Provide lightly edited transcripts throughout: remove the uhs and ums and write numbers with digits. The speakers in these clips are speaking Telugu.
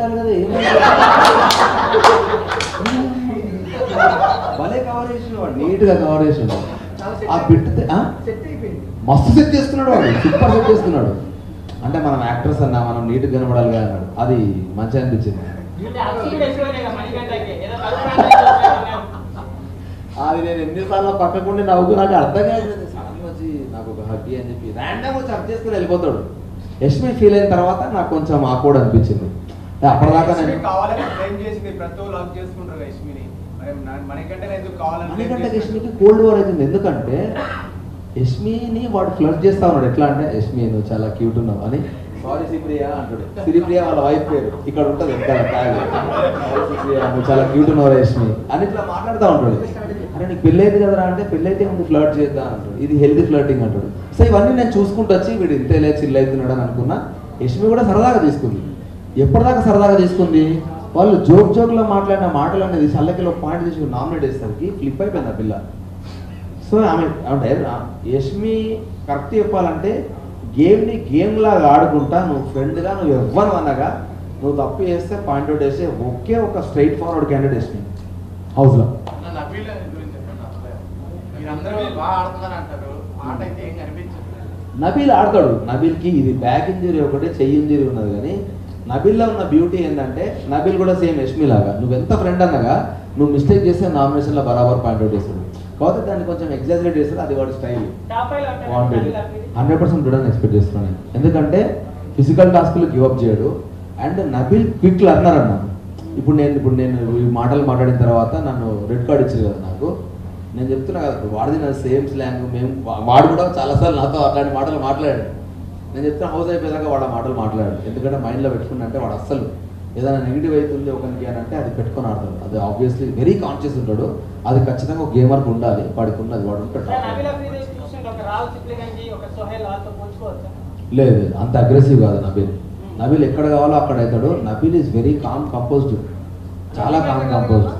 ఉండాలి కదా, భలే కవర్ చేసిన వాడు, నీట్గా కవర్ చేసిన ఆ బిట్ మస్తు సెట్ చేసుకున్నాడు వాడు, సూపర్ సెట్ చేసుకున్నాడు. అంటే మనం యాక్టర్స్ అన్నా మనం నీట్గా కనబడాలి కదా అన్నాడు, అది మంచిగా అనిపించింది. అది నేను ఎన్నిసార్లు పక్కకుండి నవ్వుకు నాకు అర్థం కాదు, సడన్ వచ్చి నాకు ఒక హగ్గి అని చెప్పి ర్యాండమ్ వచ్చి హగ్ చేసుకుని వెళ్ళిపోతాడు. యష్మి ఫీల్ అయిన తర్వాత నాకు కొంచెం ఆక్వర్డ్ అనిపించింది. అప్పటిదాకా మనకంటే యష్మికి కోల్డ్ వార్ అవుతుంది. ఎందుకంటే యష్మిని వాడు ఫ్లర్ట్ చేస్తా ఉన్నాడు. ఎట్లా అంటే యష్మి నువ్వు చాలా క్యూట్ ఉన్నావు అని, సారీ శ్రీప్రియ అంటాడు. శ్రీప్రియ వాళ్ళ వైఫ్ పేరు ఇక్కడ ఉంటుంది, శ్రీప్రియ నువ్వు చాలా క్యూట్ ఉన్నావు యష్మి అని ఇట్లా మాట్లాడుతూ ఉంటాడు. అరే నీకు పెళ్ళైంది కదరా అంటే పెళ్ళైతే ముందు ఫ్లర్ట్ చేద్దాం అంటాడు. ఇది హెల్దీ ఫ్లర్టింగ్ అంటాడు. సో ఇవన్నీ నేను చూసుకుంటూ వచ్చి వీడు ఇంతేలే చిల్ అవుతున్నాడు అని అనుకున్నా. యష్మి కూడా సరదాగా తీసుకుంది. ఎప్పటిదాకా సరదాగా తీసుకుంది, వాళ్ళు జోక్లో మాట్లాడిన మాటలు అనేది చల్లకిలో పాయింట్ తీసుకుని నామినేట్ చేసేసరికి ఫ్లిప్ అయిపోయింది ఆ పిల్ల. సో ఆమె అంటే యష్మి కరెక్ట్ చెప్పాలంటే గేమ్ని గేమ్ లాగా ఆడుకుంటా, నువ్వు ఫ్రెండ్గా నువ్వు ఎవ్వరు అనగా నువ్వు తప్పు చేస్తే పాయింట్ అవుట్ చేస్తే ఒకే ఒక స్ట్రైట్ ఫార్వర్డ్ క్యాండిడేట్ యష్మి హౌస్లో. నబీల్ ఆడతాడు. నబీల్కి ఇది బ్యాక్ ఇంజరీ ఒకటి, చెయ్యి ఇంజరీ ఉన్నది. కానీ నబీల్లో ఉన్న బ్యూటీ ఏంటంటే నబీల్ కూడా సేమ్ యష్మి లాగా నువ్వు ఎంత ఫ్రెండ్ అన్నగా నువ్వు మిస్టేక్ చేస్తే నామినేషన్లో బరాబర్ పాయింట్ అవుట్ చేస్తాడు. కాకపోతే దాన్ని కొంచెం ఎగ్జాజరేట్ చేస్తాడు, అది వాడి స్టైల్. 100% కూడా ఎక్స్పెక్ట్ చేస్తున్నాను. ఎందుకంటే ఫిజికల్ టాస్క్లు గివప్ చేయడు. అండ్ నబీల్ క్విక్ లర్నర్ అన్నా. ఇప్పుడు నేను ఈ మాటలు మాట్లాడిన తర్వాత నన్ను రెడ్ కార్డ్ ఇచ్చారు కదా నాకు, నేను చెప్తున్నా కదా వాడిది నా సేమ్ స్లాంగ్. వాడు కూడా చాలాసార్లు నాతో అట్లాంటి మాటలు మాట్లాడాడు. నేను చెప్తున్నా హౌస్ అయిపోయేదాకా వాడు ఆ మాటలు మాట్లాడాడు. ఎందుకంటే మైండ్లో పెట్టుకున్నా అంటే వాడు అస్సలు ఏదైనా నెగిటివ్ అవుతుంది ఒకరికి అని అంటే అది పెట్టుకొని ఆడతాడు. అది ఆబ్వియస్లీ వెరీ కాన్షియస్ ఉంటాడు. అది ఖచ్చితంగా ఒక గేమర్కి ఉండాలి. వాడికి ఉన్నది, వాడు ఉంటాడు. లేదు అంత అగ్రెసివ్ కాదు నబీల్. నబీల్ ఎక్కడ కావాలో అక్కడ అవుతాడు. Nabeel is very calm composed, చాలా కామ్ కంపోజ్డ్.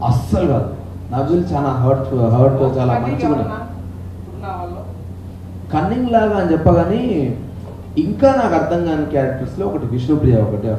అస్సలు కాదు. నబీల్ చాలా హర్ట్ చాలా మంచిగా కన్నింగ్ లాగా అని చెప్పగాని ఇంకా నాకు అర్థం కాని క్యారెక్టర్స్లో ఒకటి విష్ణుప్రియ ఒకటి.